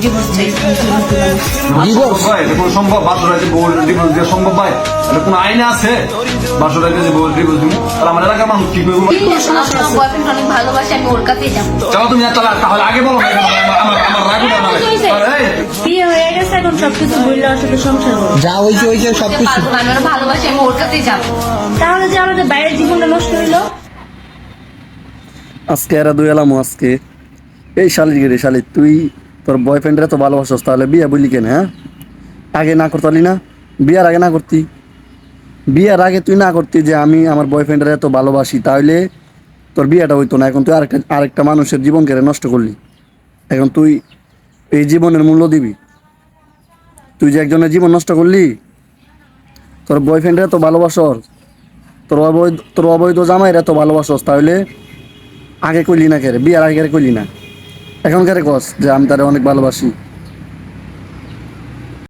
Divorce চাই। Divorce ভাই এটা কোনো সম্ভব? বাসর রাতে বউ ডিভোর্স দেওয়া সম্ভব ভাই? এটা কোনো আইনে আছে বাসর রাতে যে বউ ডিভোর্স দিব? আর আমার এলাকার মানুষ কি করবো? আমার বয়ফ্রেন্ড অনেক ভালোবাসে, আমি ওর কাছেই যাবো। চলো তুমি তাহলে আগে বলো না, আমার রাগু না বিয়ে হয়ে গেছে, এখন সবকিছু বললে ওর সাথে সংসার করো। যা হয়েছে সবকিছু। পারবো না, আমি ওর ভালোবাসি, আমি ওর কাছেই যাবো। তাহলে যে আমাদের বাইরের জীবনটা নষ্ট হইলো। আজকে এরা দুই এলাম আজকে এই শালির গেরে শালি, তুই তোর বয়ফ্রেন্ডরা তো ভালোবাসস, তাহলে বিয়ে বললি কেন? হ্যাঁ, আগে না করতালি না? বিয়ার আগে না করতি? বিয়ার আগে তুই না করতি যে আমি আমার বয়ফ্রেন্ডের এত ভালোবাসি, তাহলে তোর বিয়েটা হইতো না। এখন তুই আরেকটা মানুষের জীবন কেড়ে নষ্ট করলি। এখন তুই এই জীবনের মূল্য দিবি? তুই যে একজনের জীবন নষ্ট করলি, তোর বয়ফ্রেন্ডের এত ভালোবাসস, তোর অবৈধ জামাইয়ের এত ভালোবাসস, তাহলে আগে কইলি না কেরে? বিয়ার আগে কইলি না, এখন কেরে কস যে আমি তারে অনেক ভালোবাসি?